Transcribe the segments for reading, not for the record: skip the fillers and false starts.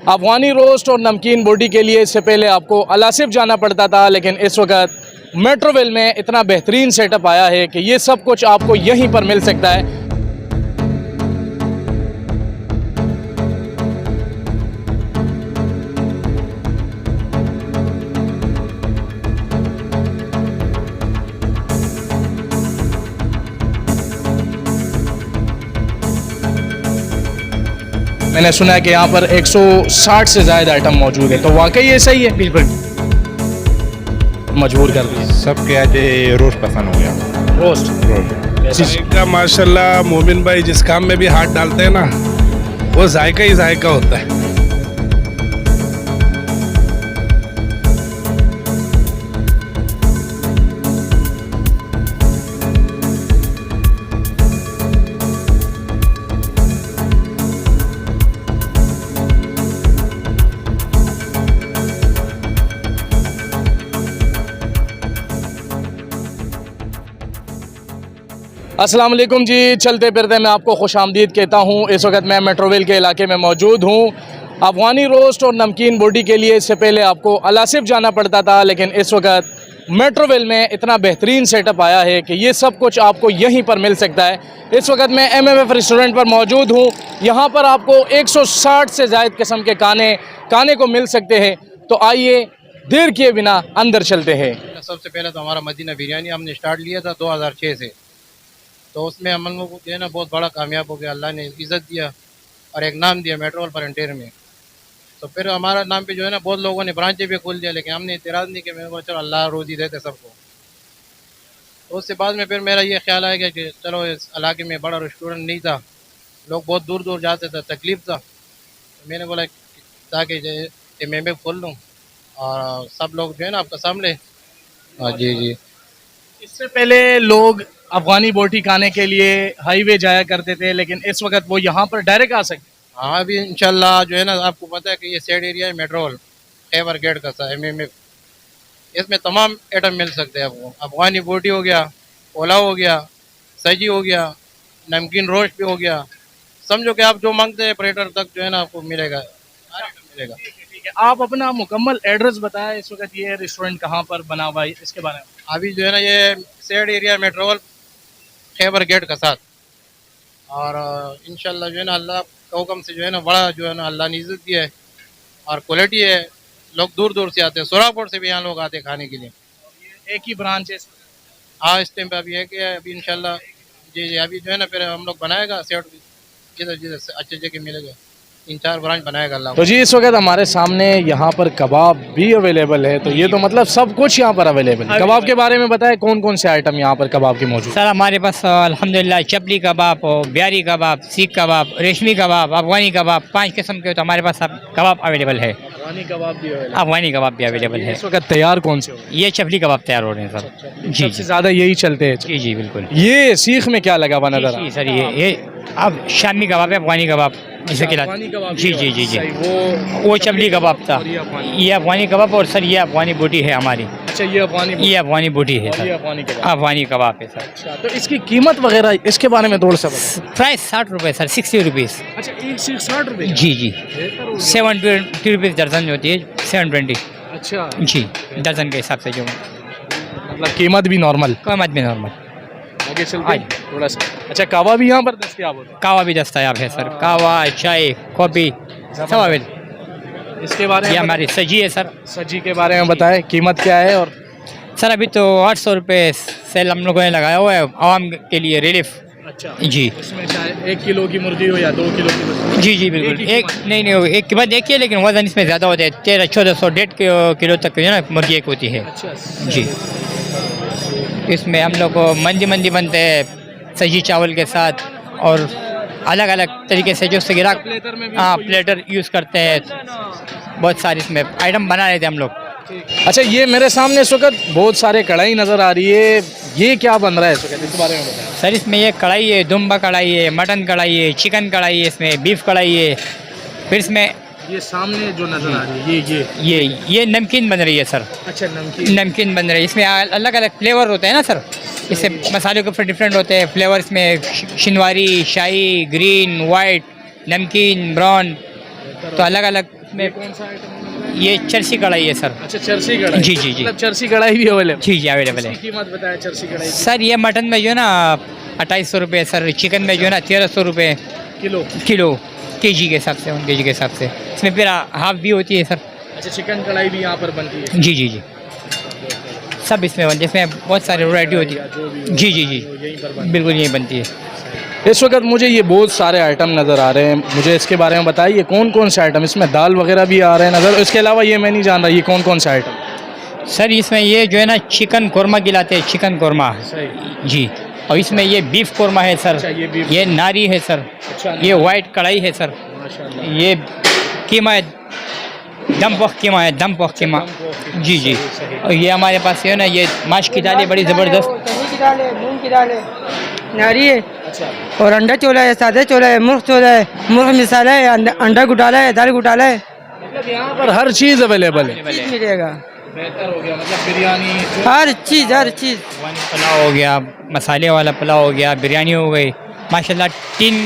अफगानी roast और नमकीन बोटी के लिए इससे पहले आपको अलासिफ जाना पड़ता था, लेकिन इस वक्त मेट्रोवेल में इतना बेहतरीन सेटअप आया है कि ये सब कुछ आपको यहीं पर मिल सकता है। मैंने सुना है कि यहाँ पर 160 से ज़्यादा आइटम मौजूद है, तो वाकई ये सही है? बिल्कुल मजबूर कर दिया। सबके आज ये रोस्ट पसंद हो गया। रोस्ट जायका माशाल्लाह मोमिन भाई जिस काम में भी हाथ डालते हैं ना, वो जायका ही जायका होता है। अस्सलाम वालेकुम जी, चलते फिरते मैं आपको खुश आमदीद कहता हूँ। इस वक्त मैं मेट्रोवेल के इलाके में मौजूद हूँ। अफगानी रोस्ट और नमकीन बोटी के लिए इससे पहले आपको अलासिफ जाना पड़ता था, लेकिन इस वक्त मेट्रोवेल में इतना बेहतरीन सेटअप आया है कि ये सब कुछ आपको यहीं पर मिल सकता है। इस वक्त मैं MMF रेस्टोरेंट पर मौजूद हूँ। यहाँ पर आपको 160 से ज़ायद किस्म के खाने को मिल सकते हैं। तो आइए देर किए बिना अंदर चलते हैं। सबसे पहले तो हमारा मदीना बिरयानी हमने स्टार्ट लिया था 2006 से, तो उसमें हम लोग को जो है ना बहुत बड़ा कामयाब हो गया। अल्लाह ने इज़्ज़त दिया और एक नाम दिया मेट्रोवेल फ्रंटियर में। तो फिर हमारा नाम पे जो है ना बहुत लोगों ने ब्रांचें भी खोल दिया, लेकिन हमने इतराज़ नहीं किया। मेरे को चलो अल्लाह रोज़ी देते सबको। तो उससे बाद में फिर मेरा ये ख्याल आया कि चलो इस इलाके में बड़ा रेस्टोरेंट नहीं था, लोग बहुत दूर दूर जाते थे, तकलीफ़ था। तो मैंने बोला ताकि मैं खोल लूँ और सब लोग जो है ना आपका सामने। हाँ जी जी। इससे पहले लोग अफगानी बोटी खाने के लिए हाईवे जाया करते थे, लेकिन इस वक्त वो यहाँ पर डायरेक्ट आ सकते हैं। हाँ अभी इंशाल्लाह जो है ना आपको पता है कि ये साइड एरिया है मेट्रोवेल खैबर गेट का सा MMF, इसमें तमाम आइटम मिल सकते हैं आपको। अफगानी बोटी हो गया, पुलाव हो गया, सजी हो गया, नमकीन रोस्ट भी हो गया। समझो कि आप जो मांगते हैं प्लेटर तक जो है ना आपको मिलेगा, हर आइटम मिलेगा। ठीक है, आप अपना मुकम्मल एड्रेस बताएं, इस वक्त ये रेस्टोरेंट कहाँ पर बना हुआ है, इसके बारे में। अभी जो है ना ये साइड एरिया मेट्रोवेल खैबर गेट का साथ, और इंशाल्लाह जो है ना अल्लाह के हुक्म से जो है ना बड़ा जो है ना अल्लाह ने इज़्ज़त दिया है और क्वालिटी है। लोग दूर दूर से आते हैं, सोरापुर से भी यहाँ लोग आते हैं खाने के लिए। एक ही ब्रांच है इसमें? हाँ इस टाइम पे अभी है कि अभी इंशाल्लाह जी जी अभी जो है ना फिर हम लोग बनाएगा सेट जिधर जिधर अच्छे जगह मिलेगा 3-4 ब्रांच बनाएगा अल्लाह। तो जी इस वक्त हमारे सामने यहाँ पर कबाब भी अवेलेबल है, तो ये तो मतलब सब कुछ यहाँ पर अवेलेबल है। कबाब के बारे में बताएं, कौन कौन से आइटम यहाँ पर कबाब के मौजूद? सर हमारे पास अल्हम्दुलिल्लाह चपली कबाब और बिहारी कबाब, सीख कबाब, रेशमी कबाब, अफगानी कबाब, 5 किस्म के तो हमारे पास कबाब अवेलेबल है। अफगानी कबाब भी अफगानी कबाब भी अवेलेबल है। इस वक्त तैयार कौन से हो? ये चपली कबाब तैयार हो रहे हैं सर। जी सबसे ज़्यादा यही चलते हैं। जी जी बिल्कुल। ये सीख में क्या लगा हुआ नजर? जी सर ये अब शामी कबाब है, अफगानी कबाब जिसे खिलाते। जी जी जी जी वो चपली कबाब था, ये अफगानी कबाब, और सर ये अफगानी बोटी है हमारी। अच्छा ये अफगानी बोटी है सर, अफगानी कबाब है सर। अच्छा, तो इसकी कीमत वगैरह इसके बारे में थोड़ा सा बताएं। प्राइस 60 रुपये सर, 60 रुपीज़। अच्छा एक सीख 60 रुपये? जी जी 720 रुपीज़ दर्जन होती है, 720। अच्छा जी दर्जन के हिसाब से जो मतलब कीमत भी नॉर्मल? कीमत भी नॉर्मल। आगे चलते हैं थोड़ा सा। अच्छा कावा भी यहाँ पर दस्तयाब होता है? कावा भी दस्तयाब है सर, कावा, चाय, कॉफ़ी सब अवेलेबल। इसके बारे ये में हमारी सजी है सर। सजी के बारे में बताएं, कीमत क्या है? और सर अभी तो 800 रुपये सेल हम लोगों ने लगाया हुआ है आवाम के लिए, रिलीफ। अच्छा जी इसमें चाहे 1 किलो की मुर्गी हो या 2 किलो की मुर्गी? जी जी बिल्कुल। एक नहीं एक कीमत देखिए, लेकिन वजन इसमें ज़्यादा होता है, 1300-1400 1.5 किलो तक जो है ना मुर्गी एक होती है। अच्छा जी इसमें हम लोग को मंदी बनते हैं सजी चावल के साथ, और अलग अलग तरीके से जो सिगरा प्लेटर यूज़ करते हैं, बहुत सारे इसमें आइटम बना लेते हैं हम लोग। अच्छा ये मेरे सामने इस वक्त बहुत सारे कढ़ाई नज़र आ रही है, ये क्या बन रहा है इस वक्त, इसके बारे में बताएं। सर इसमें ये कढ़ाई है, दुम्बा कढ़ाई है, मटन कढ़ाई है, चिकन कढ़ाई है, इसमें बीफ कढ़ाई है। फिर इसमें ये सामने जो नज़र आ रही है ये नमकीन बन रही है सर। अच्छा नमकीन बन रही है, इसमें अलग अलग फ्लेवर होते हैं ना सर, इससे मसाले के ऊपर डिफरेंट होते हैं फ्लेवर। इसमें शिनवारी, शाही, ग्रीन, वाइट, नमकीन, ब्राउन, तो अलग अलग इसमें कौन सा आइटम? ये चरसी कढ़ाई है सर। अच्छा, चरसी कढ़ाई। जी, जी, जी। मतलब चरसी कढ़ाई भी अवेलेबल? जी जी अवेलेबल है इसकी कीमत बताया चरसी कढ़ाई की। सर। ये मटन में जो है ना 2800 रुपये सर, चिकन में जो है ना 1300 रुपये किलो। किलो, केजी के हिसाब से, 1 केजी के हिसाब से। इसमें फिर हाफ भी होती है सर। अच्छा, चिकन कढ़ाई भी यहाँ पर बनती है? जी जी जी, सब इसमें बनती है। इसमें बहुत सारी वैरायटी होती है। जो भी हो, जी जी जी, यहीं पर बनती बिल्कुल यही बनती है। है। इस वक्त मुझे ये बहुत सारे आइटम नज़र आ रहे हैं, मुझे इसके बारे में बताइए कौन कौन से आइटम? इसमें दाल वगैरह भी आ रहे हैं नज़र, इसके अलावा ये मैं नहीं जान रहा ये कौन कौन से आइटम? सर इसमें ये जो है ना चिकन कोरमा खिलाते हैं, चिकन कोरमा। सही। जी, और इसमें ये बीफ कोरमा है सर। अच्छा, ये बीफ। ये नारी है सर। अच्छा, ये वाइट कढ़ाई है सर। माशाल्लाह। ये कीमा है, दम पोख कीमा है, दम पोख कीमा। जी जी, और ये हमारे पास है ना ये माश की दाल है, बड़ी ज़बरदस्त। चने की दाल है, मूंग की दाल है, नारी है, अच्छा, और अंडा चोला है, सादे चोला है, मुर्ग चोला है, मुर्ग मिसाला है, अंडा घुटाला है, दाल घुटाला है, मतलब यहाँ पर हर चीज़ अवेलेबल है। चीज मिलेगा। बेहतर हो गया, मतलब बिरयानी हर चीज़ हर चीज़। पुलाव हो गया, मसाले वाला पुलाव हो गया, बिरयानी हो गई, माशाल्लाह 3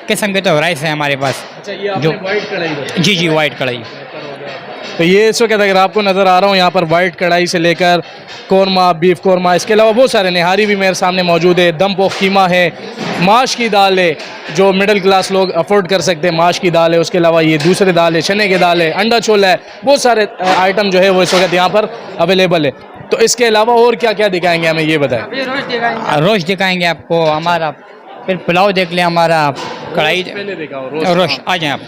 किस्म के तो राइस हैं हमारे पास। अच्छा, ये आपने जो वाइट कढ़ाई बताई। जी जी वाइट कढ़ाई। तो ये इस वक्त अगर आपको नज़र आ रहा हूँ यहाँ पर वाइट कढ़ाई से लेकर कौरमा, बीफ कौरमा, इसके अलावा बहुत सारे निहारी भी मेरे सामने मौजूद है, दम पोख कीमा है, माश की दाल है जो मिडिल क्लास लोग अफोर्ड कर सकते हैं, माश की दाल है, उसके अलावा ये दूसरे दाल है, चने की दाल है, अंडा छोला है, बहुत सारे आइटम जो है वो इस वक्त यहाँ पर अवेलेबल है। तो इसके अलावा और क्या क्या दिखाएंगे हमें ये बताएं? अभी रोज दिखाएंगे। रोश दिखाएंगे आपको हमारा, फिर पुलाव देख लें हमारा, कढ़ाई पहले दिखाओ रोश। आ जाएं आप।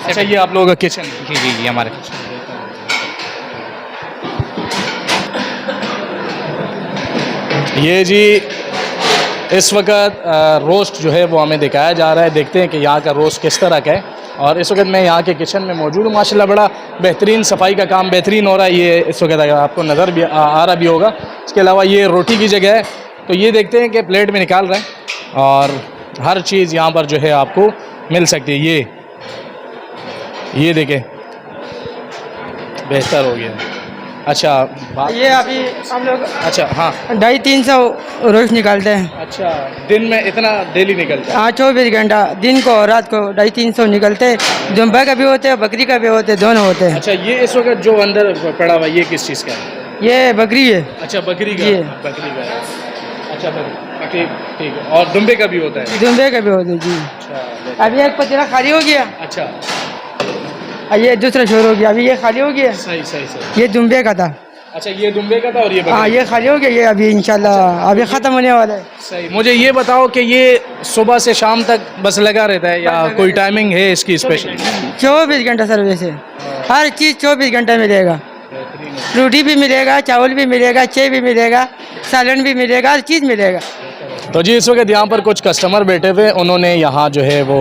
अच्छा, ये आप लोगों का किचन है। जी जी जी, हमारे ये जी इस वक्त रोस्ट जो है वो हमें दिखाया जा रहा है, देखते हैं कि यहाँ का रोस्ट किस तरह का है। और इस वक्त मैं यहाँ के किचन में मौजूद हूँ, माशाल्लाह बड़ा बेहतरीन सफाई का काम बेहतरीन हो रहा है। ये इस वक्त अगर आपको नज़र भी आ रहा भी होगा। इसके अलावा ये रोटी की जगह है, तो ये देखते हैं कि प्लेट में निकाल रहे हैं और हर चीज़ यहाँ पर जो है आपको मिल सकती है। ये देखें, बेहतर हो गया। अच्छा, ये अभी हम लोग अच्छा, हाँ, 250-300 रोज निकालते हैं। अच्छा, दिन में इतना डेली निकलता है? हाँ, 24 घंटा, दिन को और रात को 250-300 निकलते हैं। दुम्बा का भी होते हैं, बकरी का भी होते हैं, दोनों होते हैं। अच्छा, ये इस वक्त जो अंदर पड़ा हुआ ये किस चीज़ का है? ये बकरी है। अच्छा, बकरी का। ये। बकरी का है। अच्छा, बकरी, ठीक ठीक है। और दुम्बे का भी होता है? दुम्बे का भी होते हैं जी। अच्छा, अभी एक पतीला खाली हो गया, अच्छा, ये दूसरा शोर हो गया, अभी ये खाली हो गया। सही सही सही। ये दुम्बे का था। अच्छा, ये दुम्बे का था और ये हाँ, बकरी। ये खाली हो गया, ये अभी इंशाल्लाह अभी ख़त्म होने वाला है। सही। मुझे ये बताओ कि ये सुबह से शाम तक बस लगा रहता है या कोई टाइमिंग है इसकी स्पेशल? 24 घंटा सर्विस है, हर चीज़ 24 घंटा मिलेगा। रोटी भी मिलेगा, चावल भी मिलेगा, चाय भी मिलेगा, सालन भी मिलेगा, हर चीज़ मिलेगा। तो जी इस वक्त यहाँ पर कुछ कस्टमर बैठे हुए, उन्होंने यहाँ जो है वो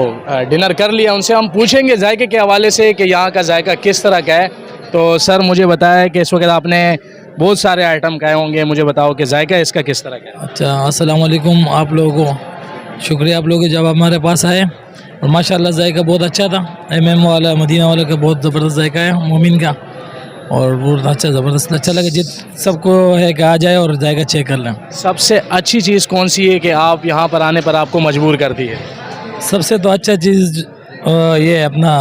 डिनर कर लिया। उनसे हम पूछेंगे जायके के हवाले से कि यहाँ का जायका किस तरह का है। तो सर मुझे बताया कि इस वक्त आपने बहुत सारे आइटम खाए होंगे, मुझे बताओ कि जायका इसका किस तरह का है? अच्छा, अस्सलाम वालेकुम आप लोगों को। शुक्रिया आप लोगों जब हमारे पास आए, और माशाल्लाह जायका बहुत अच्छा था। MM वाला, मदीना वाला का बहुत ज़बरदस्त जायका है, मोमिन का, और बहुत अच्छा ज़बरदस्त अच्छा लगा। जित सबको है कि आ जाए और जायका चेक कर लें। सबसे अच्छी चीज़ कौन सी है कि आप यहाँ पर आने पर आपको मजबूर करती है? सबसे तो अच्छा चीज़ ये अपना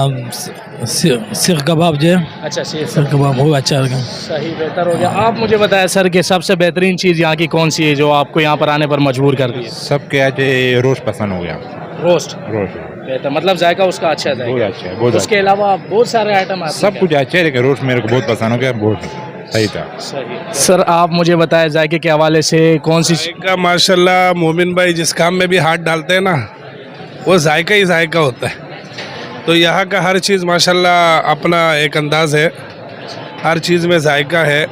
सीख कबाब जो है। अच्छा, सीख कबाब बहुत अच्छा लगा। सही, बेहतर हो गया। आप मुझे बताएं सर कि सबसे बेहतरीन चीज़ यहाँ की कौन सी है जो आपको यहाँ पर आने पर मजबूर करती है? सबके आज रोस्ट पसंद हो गया। रोस्ट रोस्ट बेहतर, मतलब जायका उसका अच्छा बहुत जाएगा। अच्छा है, बहुत उसके अच्छा। अलावा बहुत सारे आइटम आते सब कुछ अच्छा है, लेकिन रोस्ट मेरे को बहुत पसंद हो गया, बहुत सही था। सही। सर आप मुझे बताएं जायके के हवाले से कौन सी जायका माशाल्लाह मोमिन भाई जिस काम में भी हाथ डालते हैं ना, वो जायका ही जायका होता है। तो यहाँ का हर चीज़ माशाल्लाह अपना एक अंदाज़ है, हर चीज़ में जायका है।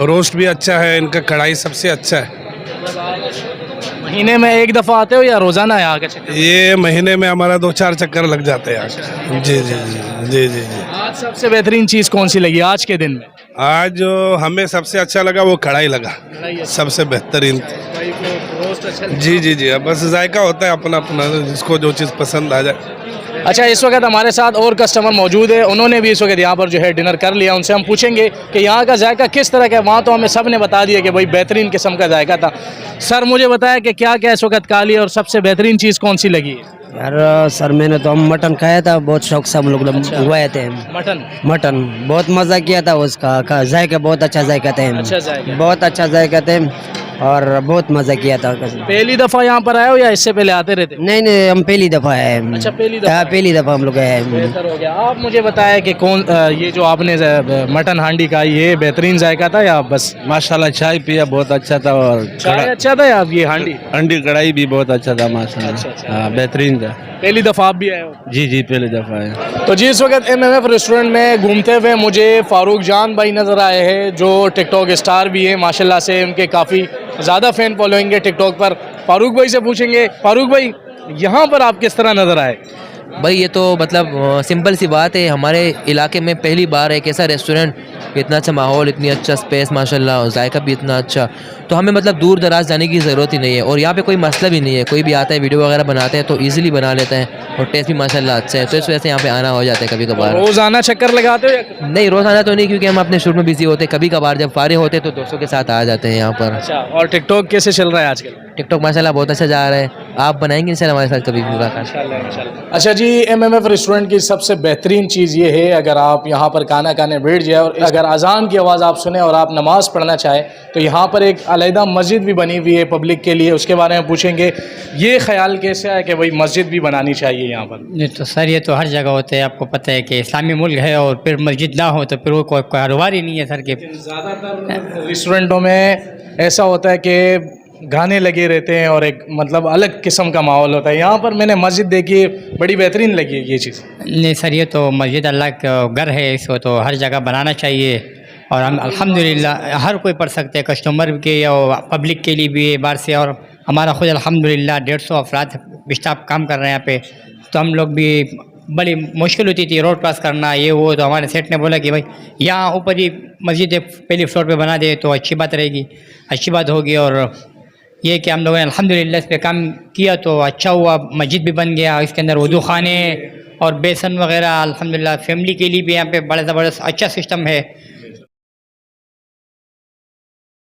रोस्ट भी अच्छा है, इनका कढ़ाई सबसे अच्छा है। महीने में एक दफ़ा आते हो या रोज़ाना यहाँ का चक्कर? ये महीने में हमारा 2-4 चक्कर लग जाते हैं यहाँ के। जी जी जी जी जी जी। आज सबसे बेहतरीन चीज़ कौन सी लगी आज के दिन में? आज जो हमें सबसे अच्छा लगा वो कढ़ाई लगा, सबसे बेहतरीन। जी जी जी, अब बस जायका होता है अपना अपना, जिसको जो चीज़ पसंद आ जाए। अच्छा, इस वक्त हमारे साथ और कस्टमर मौजूद है, उन्होंने भी इस वक्त यहाँ पर जो है डिनर कर लिया। उनसे हम पूछेंगे कि यहाँ का जायका किस तरह का है। वहाँ तो हमें सब ने बता दिया कि भाई बेहतरीन किस्म का जायका था। सर मुझे बताया कि क्या क्या इस वक्त खा लिया और सबसे बेहतरीन चीज़ कौन सी लगी है? यार सर मैंने तो हम मटन खाया था, बहुत शौक से हम लोग मंगवाए थे। मटन मटन बहुत मज़ा किया था, उसका जायका बहुत अच्छा जायका था, अच्छा जायका। बहुत अच्छा जायका थे और बहुत मज़ा किया था। पहली दफ़ा यहाँ पर आए हो या इससे पहले आते रहते? नहीं नहीं, हम पहली दफ़ा है। अच्छा, पहली दफ़ा हाँ, पहली दफ़ा हम लोग आए। बेहतर हो गया। आप मुझे बताया कि कौन ये जो आपने मटन हांडी का ये बेहतरीन जायका था या बस? माशाल्लाह चाय पिया बहुत अच्छा था और चाय अच्छा था या ये हांडी? अंडी कढ़ाई भी बहुत अच्छा था माशाल्लाह। हाँ बेहतरीन था। पहली दफ़ा आप भी आए हो? जी जी पहली दफ़ा है। तो जी इस वक्त MMF रेस्टोरेंट में घूमते हुए मुझे फ़ारूक जान भाई नज़र आए हैं, जो टिकटॉक स्टार भी हैं माशाल्लाह से। उनके काफ़ी ज़्यादा फ़ैन फॉलोइंग है टिकटॉक पर। फ़ारूक भाई से पूछेंगे, फ़ारूक भाई यहाँ पर आप किस तरह नज़र आए? भाई ये तो मतलब सिंपल सी बात है, हमारे इलाके में पहली बार एक ऐसा रेस्टोरेंट, इतना अच्छा माहौल, इतनी अच्छा स्पेस माशाल्लाह, जायका भी इतना अच्छा, तो हमें मतलब दूर दराज जाने की ज़रूरत ही नहीं है। और यहाँ पे कोई मसला भी नहीं है, कोई भी आता है वीडियो वगैरह बनाते हैं तो इजीली बना लेते हैं और टेस्ट भी माशाल्लाह अच्छा है, तो इस वजह से यहाँ पे आना हो जाता है कभी कभार। रोज़ाना चक्कर लगाते हो या? नहीं रोज़ाना तो नहीं, क्योंकि हम अपने शुरू में बिजी होते हैं, कभी कभार जब फारिग होते हैं तो दोस्तों के साथ आ जाते हैं यहाँ पर। अच्छा, और टिकटॉक कैसे चल रहा है आजकल? टिकटॉक माशाल्लाह बहुत अच्छा जा रहा है, आप बनाएंगे इंशाल्लाह हमारे साथ कभी मुलाकात। अच्छा जी, MMF रेस्टोरेंट की सबसे बेहतरीन चीज़ ये है, अगर आप यहाँ पर खाना खाने बैठ जाए और अगर अजान की आवाज़ आप सुने और आप नमाज़ पढ़ना चाहें तो यहाँ पर एक अलहदा मस्जिद भी बनी हुई है पब्लिक के लिए। उसके बारे में पूछेंगे, ये ख्याल कैसे है कि भाई मस्जिद भी बनानी चाहिए यहाँ पर? नहीं तो सर ये तो हर जगह होते हैं, आपको पता है कि इस्लामी मुल्क है और फिर मस्जिद ना हो तो फिर वो कोई कारोबार ही नहीं है सर के। ज़्यादातर रेस्टोरेंटों में ऐसा होता है कि गाने लगे रहते हैं और एक मतलब अलग किस्म का माहौल होता है। यहाँ पर मैंने मस्जिद देखी, बड़ी बेहतरीन लगी है ये चीज़। नहीं सर ये तो मस्जिद अल्लाह का घर है, इसको तो हर जगह बनाना चाहिए और हम अल्हम्दुलिल्लाह हर कोई पढ़ सकते हैं, कस्टमर के या पब्लिक के लिए भी बाहर से। और हमारा खुद अल्हम्दुलिल्लाह 150 अफराद स्टाफ काम कर रहे हैं यहाँ पे, तो हम लोग भी बड़ी मुश्किल होती थी रोड क्रॉस करना ये वो, तो हमारे सेठ ने बोला कि भाई यहाँ ऊपर ही मस्जिद पहले फ्लोर पे बना दे तो अच्छी बात रहेगी, अच्छी बात होगी। और ये कि हम लोगों ने अल्हम्दुलिल्लाह इस पर काम किया तो अच्छा हुआ, मस्जिद भी बन गया, इसके अंदर वुदू खाने और बेसन वगैरह अल्हम्दुलिल्लाह फैमिली के लिए भी यहाँ पे बड़ा ज़बरदस्त अच्छा सिस्टम है।